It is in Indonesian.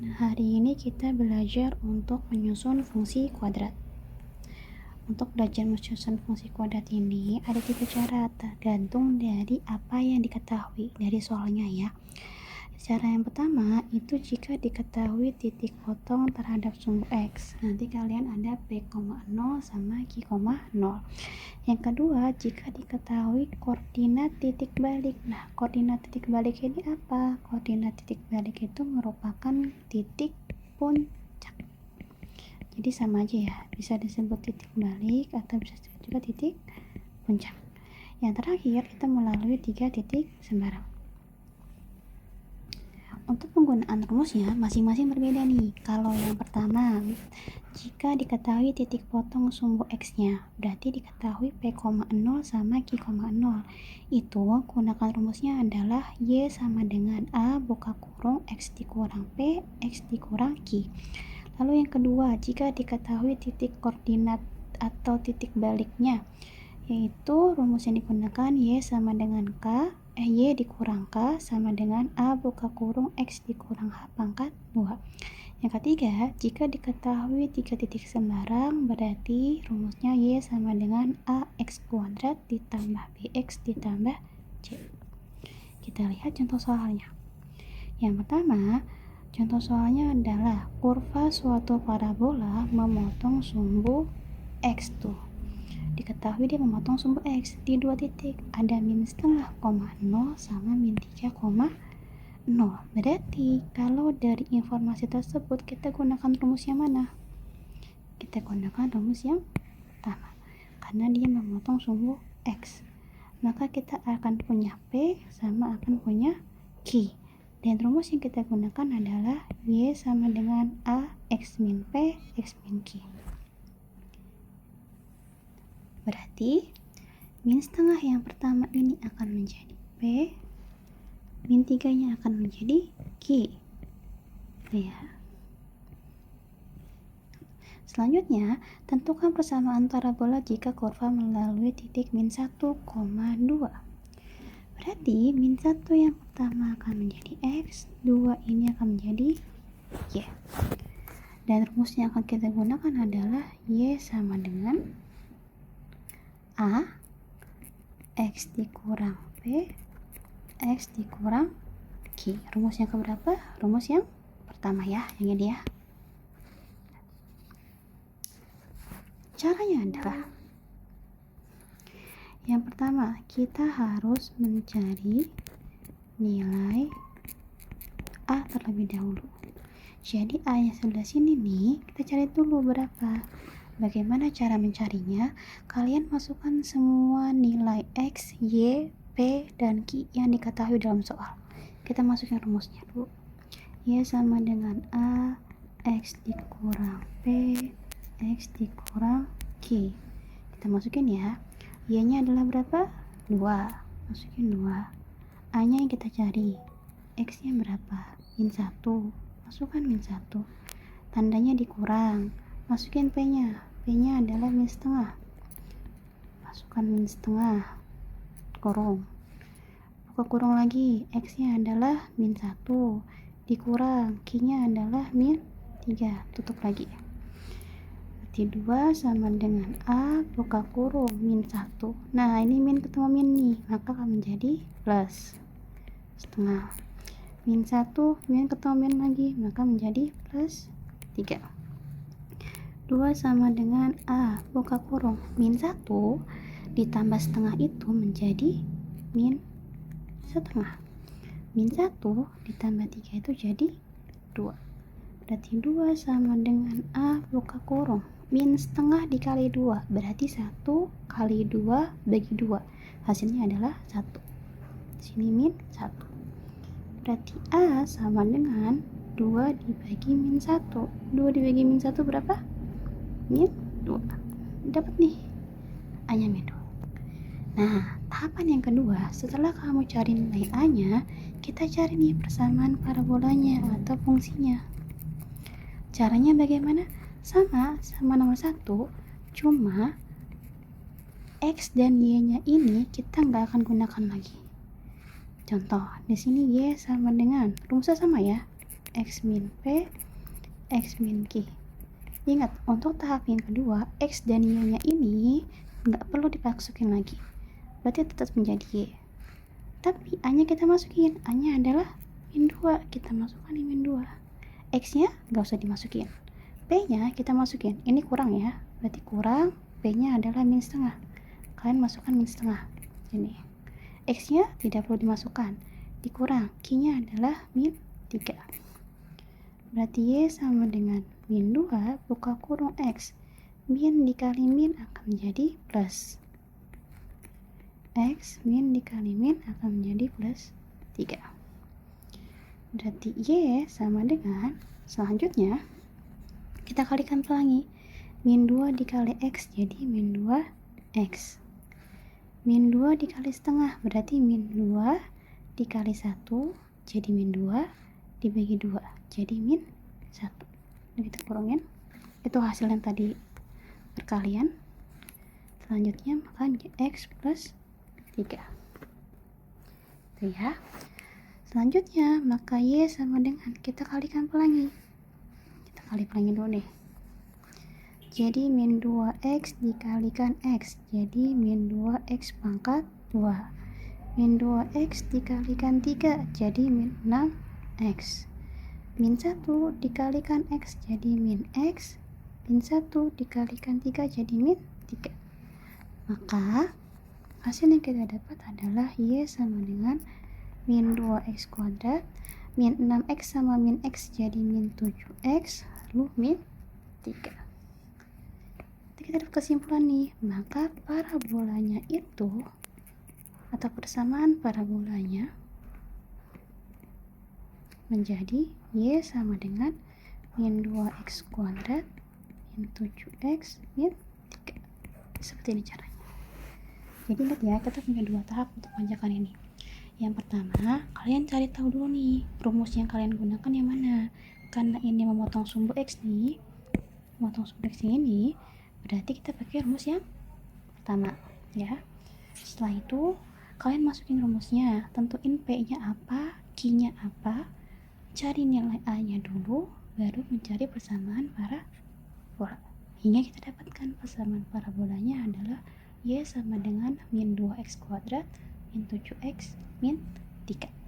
Nah, hari ini kita belajar untuk menyusun fungsi kuadrat. Untuk belajar menyusun fungsi kuadrat ini ada 3 cara, tergantung dari apa yang diketahui dari soalnya ya. Cara yang pertama itu jika diketahui titik potong terhadap sumbu X. Nanti kalian ada P, 0 sama Q, 0. Yang kedua, jika diketahui koordinat titik balik. Nah, koordinat titik balik ini apa? Koordinat titik balik itu merupakan titik puncak. Jadi sama aja ya, bisa disebut titik balik atau bisa disebut juga titik puncak. Yang terakhir, kita melalui 3 titik sembarang. Untuk penggunaan rumusnya masing-masing berbeda nih. Kalau yang pertama, jika diketahui titik potong sumbu X-nya, berarti diketahui P, 0 sama Q, 0. Itu gunakan rumusnya adalah Y sama dengan A buka kurung X dikurang P, X dikurang Q. Lalu yang kedua, jika diketahui titik koordinat atau titik baliknya, yaitu rumus yang digunakan Y sama dengan Y dikurang K sama dengan A buka kurung X dikurang H pangkat 2. Yang ketiga, jika diketahui 3 titik sembarang, berarti rumusnya Y sama dengan AX kuadrat ditambah BX ditambah C. Kita lihat contoh soalnya. Yang pertama, contoh soalnya adalah kurva suatu parabola memotong sumbu X tuh. Diketahui dia memotong sumbu X di 2 titik, ada min setengah, 0 sama min 3, 0. Berarti kalau dari informasi tersebut kita gunakan rumus yang mana? Kita gunakan rumus yang pertama, karena dia memotong sumbu X. Maka kita akan punya P sama akan punya Q. Dan rumus yang kita gunakan adalah Y sama dengan A X min P, X min Q. Berarti min setengah yang pertama ini akan menjadi P, min 3 nya akan menjadi Q. Ya. Selanjutnya, tentukan persamaan parabola jika kurva melalui titik min 1, 2. Berarti min 1 yang pertama akan menjadi X, 2 ini akan menjadi Y. Dan rumus yang akan kita gunakan adalah Y sama dengan A X dikurang P, X dikurang Q. Rumus yang keberapa? Rumus yang pertama ya, yang ini ya. Caranya adalah yang pertama, kita harus mencari nilai A terlebih dahulu. Jadi A yang sebelah sini nih, kita cari dulu berapa. Bagaimana cara mencarinya? Kalian masukkan semua nilai X, Y, P, dan Q yang diketahui dalam soal. Kita masukin rumusnya dulu. Y sama dengan A X dikurang P, X dikurang Q. Kita masukin ya. Y nya adalah berapa? 2. Masukin 2. A nya yang kita cari. X nya berapa? Min 1. Masukkan min 1. Tandanya dikurang. Masukin P nya. P nya adalah min setengah. Masukkan min setengah. Kurung. Buka kurung lagi. X nya adalah min 1. Dikurang. Q nya adalah min 3. Tutup lagi. Berarti 2 sama dengan A buka kurung min 1. Nah, ini min ketemu min nih. Maka akan menjadi plus setengah. Min 1, min ketemu min lagi. Maka menjadi plus 3. 2 sama dengan A buka kurung min 1 ditambah setengah itu menjadi min setengah. Min 1 ditambah 3 itu jadi 2. Berarti 2 sama dengan A buka kurung min setengah dikali 2. Berarti 1 kali 2 bagi 2. Hasilnya adalah 1. Sini min 1. Berarti A sama dengan 2 dibagi min 1. 2 dibagi min 1 berapa? Min 2. Dapat nih A nya min 2. Nah, tahapan yang kedua, setelah kamu cari nilai A nya, kita cari nih persamaan parabolanya atau fungsinya. Caranya bagaimana? Sama nomor 1, cuma X dan Y nya ini kita nggak akan gunakan lagi. Contoh, di sini Y sama dengan, rumusnya sama ya, X min P, X min Q. Ingat, untuk tahap yang kedua, X dan Y-nya ini nggak perlu dimasukin lagi. Berarti tetap menjadi Y. Tapi A-nya kita masukin. A-nya adalah min 2. Kita masukkan di min 2. X-nya nggak usah dimasukin. P-nya kita masukin. Ini kurang ya. Berarti kurang. P-nya adalah min setengah. Kalian masukkan min setengah. Ini. X-nya tidak perlu dimasukkan. Dikurang. Q-nya adalah min 3. Berarti Y sama dengan min 2 buka kurung X. Min dikali min akan menjadi plus. X min dikali min akan menjadi plus 3. Berarti Y sama dengan, selanjutnya kita kalikan pelangi. Min 2 dikali X jadi min 2X. Min 2 dikali setengah berarti min 2 dikali 1 jadi min 2 dibagi 2 jadi min 1. Nah, kita kurangin. Itu hasil yang tadi perkalian. Selanjutnya maka X plus 3. Itu ya. Selanjutnya maka Y sama dengan, kita kalikan pelangi. Kita kali pelangi dulu nih. Jadi min 2X dikalikan X jadi min 2X pangkat 2. Min 2X dikalikan 3 jadi min 6X. Min 1 dikalikan X jadi min X. Min 1 dikalikan 3 jadi min 3. Maka hasil yang kita dapat adalah Y sama dengan min 2X kuadrat. Min 6X sama min X jadi min 7X. Lalu min 3. Kita dapat kesimpulan nih. Maka parabolanya itu, atau persamaan parabolanya menjadi Y sama dengan min 2X kuadrat min 7X min 3. Seperti ini caranya. Jadi lihat ya, kita punya dua tahap untuk panjakan ini. Yang pertama, kalian cari tahu dulu nih, rumus yang kalian gunakan yang mana. Karena ini memotong sumbu X nih, memotong sumbu X ini, berarti kita pakai rumus yang pertama ya. Setelah itu, kalian masukin rumusnya, tentuin P-nya apa, Q-nya apa, cari nilai A-nya dulu, baru mencari persamaan parabola. Hingga kita dapatkan persamaan parabolanya adalah Y sama dengan min 2X kuadrat min 7X min 3.